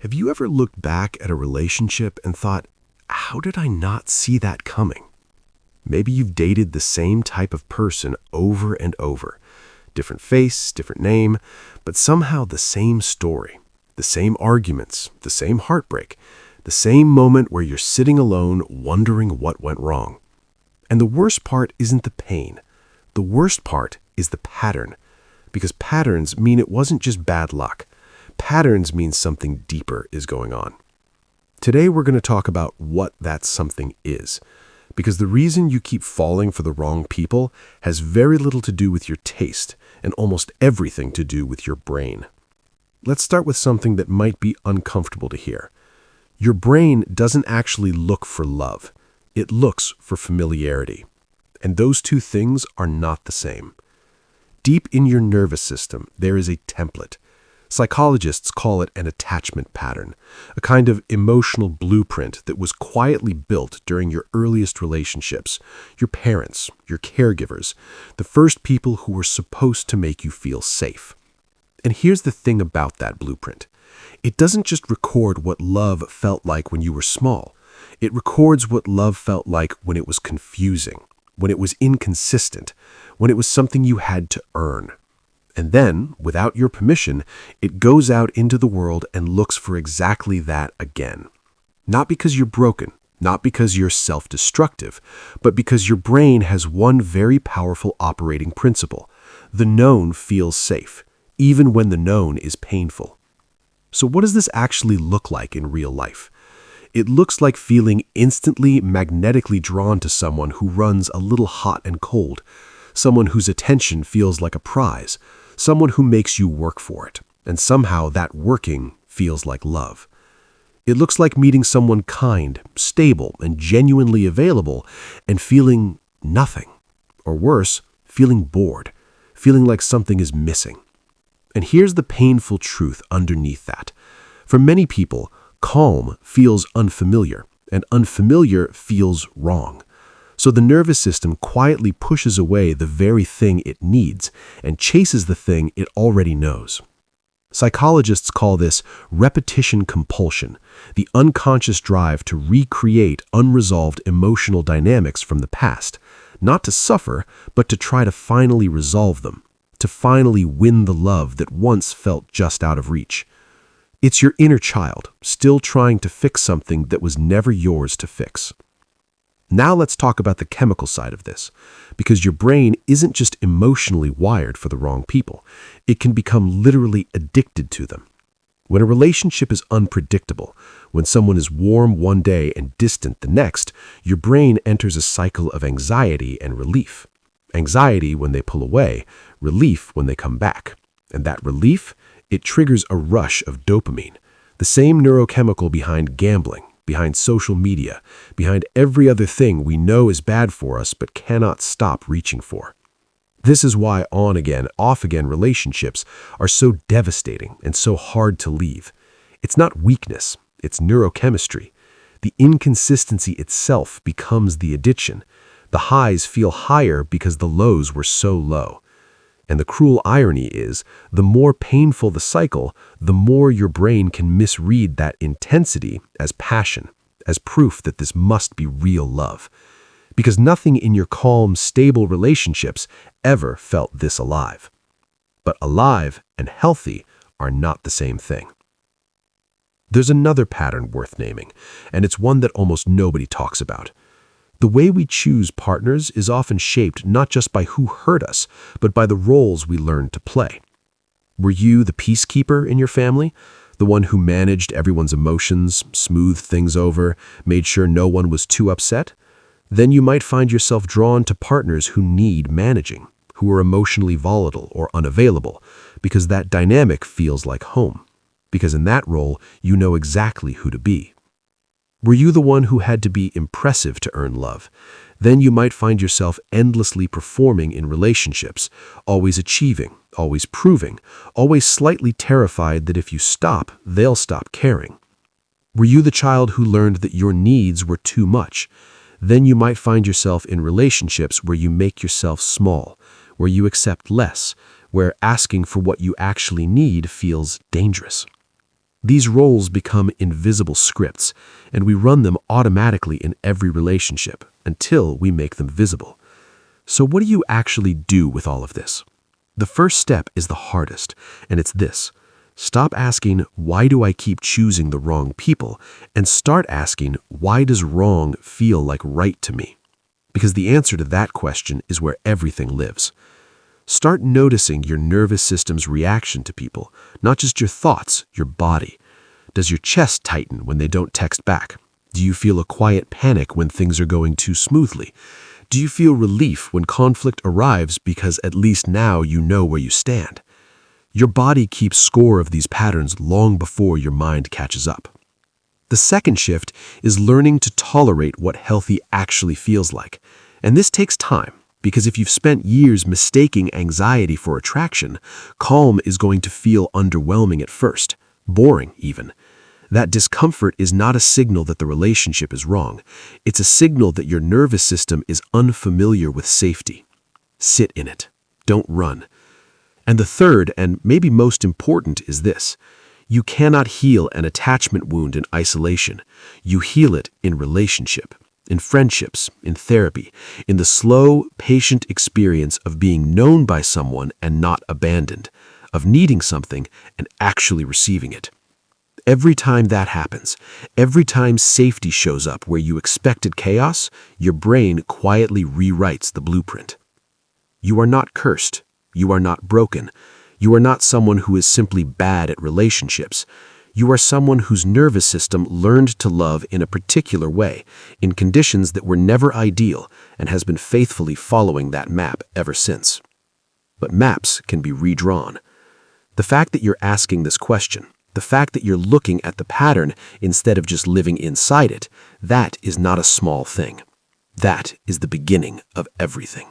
Have you ever looked back at a relationship and thought, how did I not see that coming? Maybe you've dated the same type of person over and over. Different face, different name, but somehow the same story, the same arguments, the same heartbreak, the same moment where you're sitting alone wondering what went wrong. And the worst part isn't the pain. The worst part is the pattern. Because patterns mean it wasn't just bad luck. Patterns mean something deeper is going on. Today we're going to talk about what that something is. Because the reason you keep falling for the wrong people has very little to do with your taste and almost everything to do with your brain. Let's start with something that might be uncomfortable to hear. Your brain doesn't actually look for love. It looks for familiarity. And those two things are not the same. Deep in your nervous system, there is a template. Psychologists call it an attachment pattern, a kind of emotional blueprint that was quietly built during your earliest relationships, your parents, your caregivers, the first people who were supposed to make you feel safe. And here's the thing about that blueprint. It doesn't just record what love felt like when you were small. It records what love felt like when it was confusing, when it was inconsistent, when it was something you had to earn. And then, without your permission, it goes out into the world and looks for exactly that again. Not because you're broken, not because you're self-destructive, but because your brain has one very powerful operating principle. The known feels safe, even when the known is painful. So what does this actually look like in real life? It looks like feeling instantly magnetically drawn to someone who runs a little hot and cold, someone whose attention feels like a prize, someone who makes you work for it, and somehow that working feels like love. It looks like meeting someone kind, stable, and genuinely available, and feeling nothing. Or worse, feeling bored, feeling like something is missing. And here's the painful truth underneath that. For many people, calm feels unfamiliar, and unfamiliar feels wrong. So the nervous system quietly pushes away the very thing it needs and chases the thing it already knows. Psychologists call this repetition compulsion, the unconscious drive to recreate unresolved emotional dynamics from the past, not to suffer, but to try to finally resolve them, to finally win the love that once felt just out of reach. It's your inner child, still trying to fix something that was never yours to fix. Now let's talk about the chemical side of this, because your brain isn't just emotionally wired for the wrong people. It can become literally addicted to them. When a relationship is unpredictable, when someone is warm one day and distant the next, your brain enters a cycle of anxiety and relief. Anxiety when they pull away, relief when they come back. And that relief, it triggers a rush of dopamine, the same neurochemical behind gambling, behind social media, behind every other thing we know is bad for us but cannot stop reaching for. This is why on-again, off-again relationships are so devastating and so hard to leave. It's not weakness, it's neurochemistry. The inconsistency itself becomes the addiction. The highs feel higher because the lows were so low. And the cruel irony is, the more painful the cycle, the more your brain can misread that intensity as passion, as proof that this must be real love. Because nothing in your calm, stable relationships ever felt this alive. But alive and healthy are not the same thing. There's another pattern worth naming, and it's one that almost nobody talks about. The way we choose partners is often shaped not just by who hurt us, but by the roles we learned to play. Were you the peacekeeper in your family? The one who managed everyone's emotions, smoothed things over, made sure no one was too upset? Then you might find yourself drawn to partners who need managing, who are emotionally volatile or unavailable, because that dynamic feels like home. Because in that role, you know exactly who to be. Were you the one who had to be impressive to earn love? Then you might find yourself endlessly performing in relationships, always achieving, always proving, always slightly terrified that if you stop, they'll stop caring. Were you the child who learned that your needs were too much? Then you might find yourself in relationships where you make yourself small, where you accept less, where asking for what you actually need feels dangerous. These roles become invisible scripts, and we run them automatically in every relationship until we make them visible. So what do you actually do with all of this? The first step is the hardest, and it's this. Stop asking, why do I keep choosing the wrong people? And start asking, why does wrong feel like right to me? Because the answer to that question is where everything lives. Start noticing your nervous system's reaction to people, not just your thoughts, your body. Does your chest tighten when they don't text back? Do you feel a quiet panic when things are going too smoothly? Do you feel relief when conflict arrives because at least now you know where you stand? Your body keeps score of these patterns long before your mind catches up. The second shift is learning to tolerate what healthy actually feels like. And this takes time, because if you've spent years mistaking anxiety for attraction, calm is going to feel underwhelming at first, boring even. That discomfort is not a signal that the relationship is wrong. It's a signal that your nervous system is unfamiliar with safety. Sit in it. Don't run. And the third, and maybe most important, is this. You cannot heal an attachment wound in isolation. You heal it in relationship, in friendships, in therapy, in the slow, patient experience of being known by someone and not abandoned, of needing something and actually receiving it. Every time that happens, every time safety shows up where you expected chaos, your brain quietly rewrites the blueprint. You are not cursed. You are not broken. You are not someone who is simply bad at relationships. You are someone whose nervous system learned to love in a particular way, in conditions that were never ideal, and has been faithfully following that map ever since. But maps can be redrawn. The fact that you're asking this question, the fact that you're looking at the pattern instead of just living inside it, that is not a small thing. That is the beginning of everything.